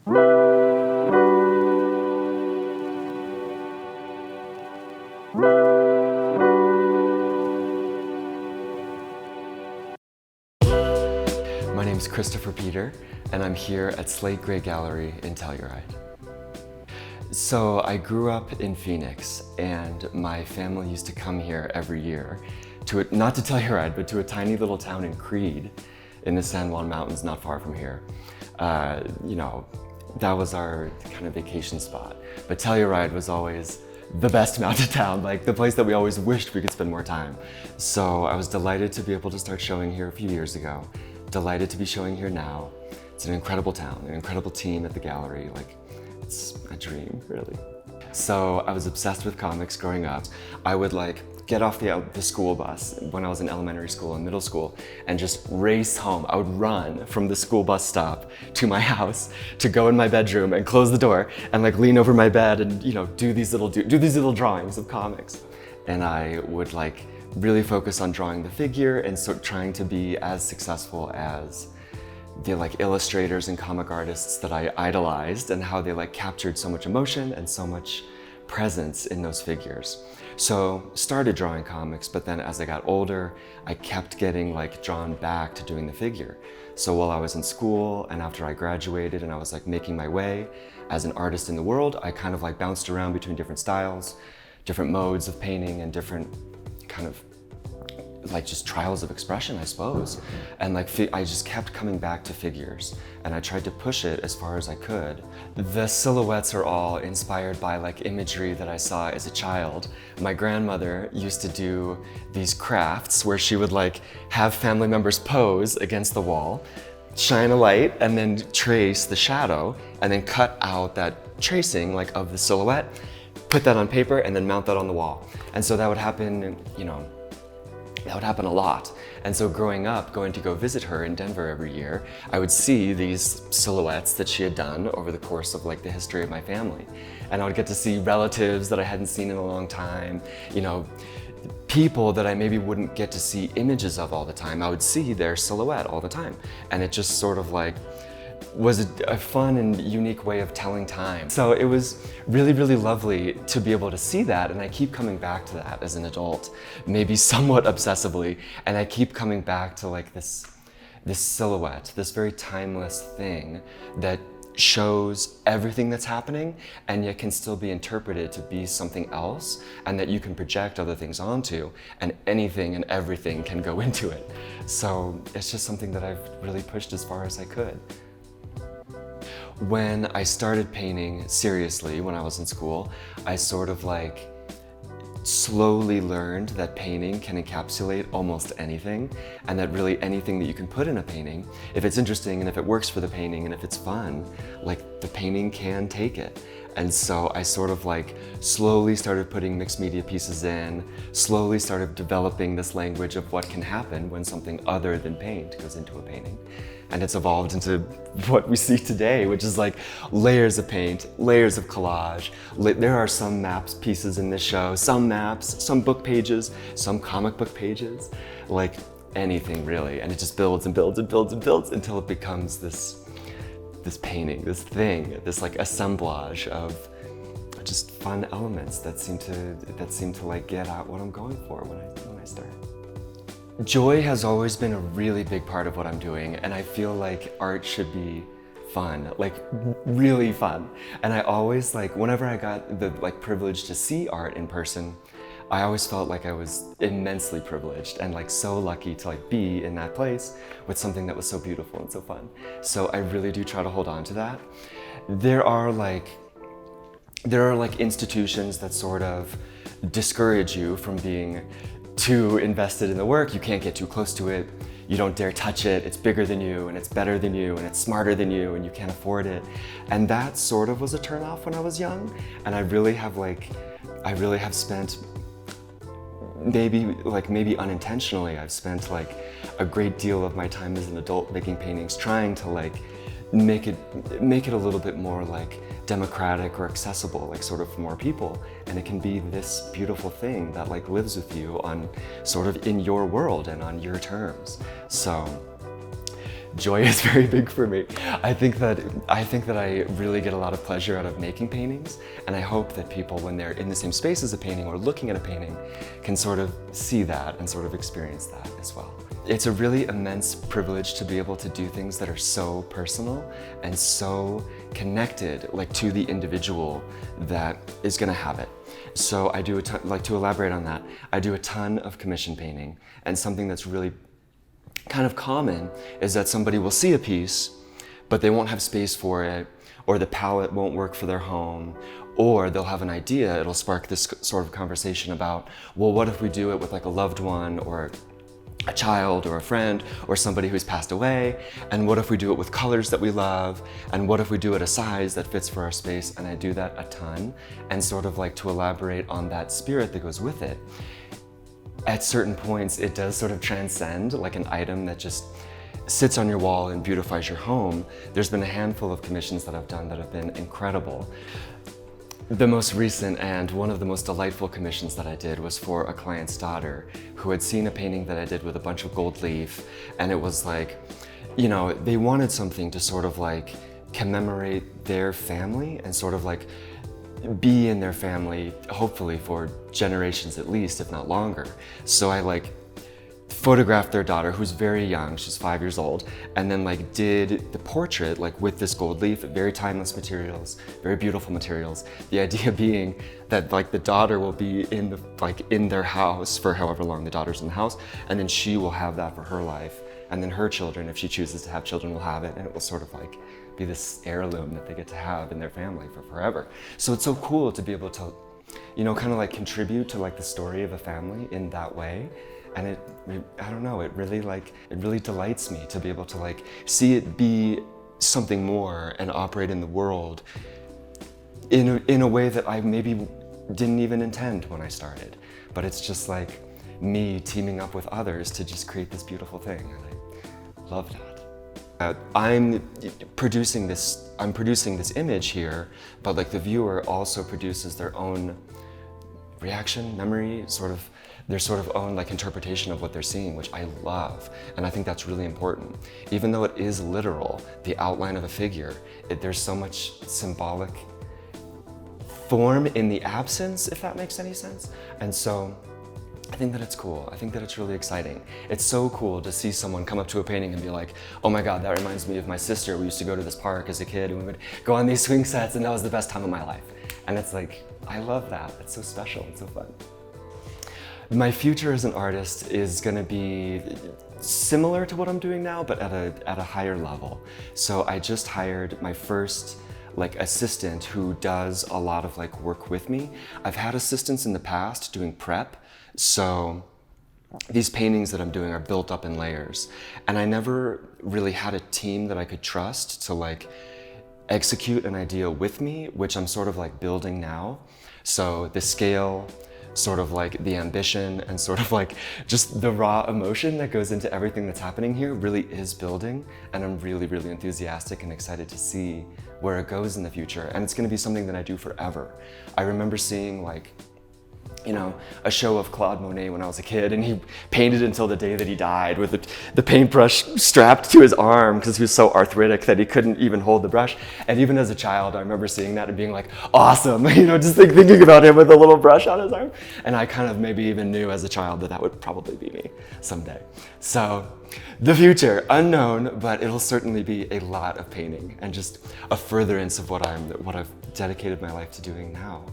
My name is Christopher Peter, and I'm here at Slate Gray Gallery in Telluride. So I grew up in Phoenix, and my family used to come here every year to not to Telluride, but to a tiny little town in Creed in the San Juan Mountains, not far from here. That was our kind of vacation spot. But Telluride was always the best mountain town, like the place that we always wished we could spend more time. So I was delighted to be able to start showing here a few years ago. Delighted to be showing here now. It's an incredible town, an incredible team at the gallery. Like, it's a dream, really. So I was obsessed with comics growing up. I would get off the school bus when I was in elementary school and middle school and just race home. I would run from the school bus stop to my house to go in my bedroom and close the door and lean over my bed and do these little drawings of comics. And I would really focus on drawing the figure and trying to be as successful as the illustrators and comic artists that I idolized, and how they captured so much emotion and so much presence in those figures. So started drawing comics, but then as I got older, I kept getting drawn back to doing the figure. So while I was in school and after I graduated and I was making my way as an artist in the world, I kind of bounced around between different styles, different modes of painting, and different kind of just trials of expression, I suppose. And I just kept coming back to figures, and I tried to push it as far as I could. The silhouettes are all inspired by imagery that I saw as a child. My grandmother used to do these crafts where she would have family members pose against the wall, shine a light, and then trace the shadow, and then cut out that tracing of the silhouette, put that on paper, and then mount that on the wall. And so that would happen, that would happen a lot. And so growing up, going to go visit her in Denver every year, I would see these silhouettes that she had done over the course of the history of my family. And I would get to see relatives that I hadn't seen in a long time, people that I maybe wouldn't get to see images of all the time. I would see their silhouette all the time. And it just sort of was a fun and unique way of telling time. So it was really, really lovely to be able to see that, and I keep coming back to that as an adult, maybe somewhat obsessively, and I keep coming back to this silhouette, this very timeless thing that shows everything that's happening and yet can still be interpreted to be something else, and that you can project other things onto, and anything and everything can go into it. So it's just something that I've really pushed as far as I could. When I started painting seriously when I was in school, I sort of slowly learned that painting can encapsulate almost anything, and that really anything that you can put in a painting, if it's interesting and if it works for the painting and if it's fun, the painting can take it. And so I sort of slowly started putting mixed media pieces in, slowly started developing this language of what can happen when something other than paint goes into a painting. And it's evolved into what we see today, which is layers of paint, layers of collage. There are some maps pieces in this show, some maps, some book pages, some comic book pages, anything really. And it just builds and builds and builds and builds until it becomes this painting, this thing, this assemblage of just fun elements that seem to get at what I'm going for when I start. Joy has always been a really big part of what I'm doing, and I feel art should be fun, really fun. And I always whenever I got the privilege to see art in person, I always felt I was immensely privileged and so lucky to be in that place with something that was so beautiful and so fun. So I really do try to hold on to that. There are institutions that sort of discourage you from being too invested in the work. You can't get too close to it. You don't dare touch it. It's bigger than you, and it's better than you, and it's smarter than you, and you can't afford it. And that sort of was a turnoff when I was young. And I really have spent maybe unintentionally, I've spent a great deal of my time as an adult making paintings, trying to make it a little bit more democratic or accessible, sort of for more people. And it can be this beautiful thing that lives with you on sort of in your world and on your terms. So joy is very big for me. I think that I really get a lot of pleasure out of making paintings, and I hope that people, when they're in the same space as a painting or looking at a painting, can sort of see that and sort of experience that as well. It's a really immense privilege to be able to do things that are so personal and so connected, like, to the individual that is gonna have it. So I do a ton, like, to elaborate on that, I do a ton of commission painting, and something that's really kind of common is that somebody will see a piece, but they won't have space for it, or the palette won't work for their home, or they'll have an idea, it'll spark this sort of conversation about, well, what if we do it with like a loved one, or a child, or a friend, or somebody who's passed away, and what if we do it with colors that we love, and what if we do it a size that fits for our space? And I do that a ton, and sort of like to elaborate on that spirit that goes with it. At certain points, it does sort of transcend like an item that just sits on your wall and beautifies your home. There's been a handful of commissions that I've done that have been incredible. The most recent and one of the most delightful commissions that I did was for a client's daughter who had seen a painting that I did with a bunch of gold leaf, and it was like, you know, they wanted something to sort of like commemorate their family and sort of like be in their family, hopefully for generations at least, if not longer. So I like photographed their daughter, who's very young, she's 5 years old, and then like did the portrait like with this gold leaf, very timeless materials, very beautiful materials. The idea being that like the daughter will be in the in their house for however long the daughter's in the house, and then she will have that for her life, and then her children, if she chooses to have children, will have it, and it will sort of like be this heirloom that they get to have in their family for forever. So it's so cool to be able to, you know, kind of like contribute to like the story of a family in that way. And I don't know, it really delights me to be able to like see it be something more and operate in the world in a way that I maybe didn't even intend when I started. But it's just like me teaming up with others to just create this beautiful thing, and I love that. I'm producing this image here, but like the viewer also produces their own reaction, memory, their sort of own like interpretation of what they're seeing, which I love. And I think that's really important. Even though it is literal, the outline of a figure, there's so much symbolic form in the absence, if that makes any sense. And so I think that it's cool. I think that it's really exciting. It's so cool to see someone come up to a painting and be like, oh my God, that reminds me of my sister. We used to go to this park as a kid and we would go on these swing sets, and that was the best time of my life. And it's like, I love that. It's so special. It's so fun. My future as an artist is gonna be similar to what I'm doing now, but at a higher level. So I just hired my first like assistant who does a lot of like work with me. I've had assistants in the past doing prep. So these paintings that I'm doing are built up in layers, and I never really had a team that I could trust to like execute an idea with me, which I'm sort of like building now. So the scale, sort of like the ambition, and sort of like just the raw emotion that goes into everything that's happening here really is building, and I'm really, really enthusiastic and excited to see where it goes in the future. And it's gonna be something that I do forever. I remember seeing like, you know, a show of Claude Monet when I was a kid, and he painted until the day that he died with the paintbrush strapped to his arm because he was so arthritic that he couldn't even hold the brush. And even as a child, I remember seeing that and being like, awesome, you know, just like thinking about him with a little brush on his arm. And I kind of maybe even knew as a child that that would probably be me someday. So the future, unknown, but it'll certainly be a lot of painting and just a furtherance of what I've dedicated my life to doing now.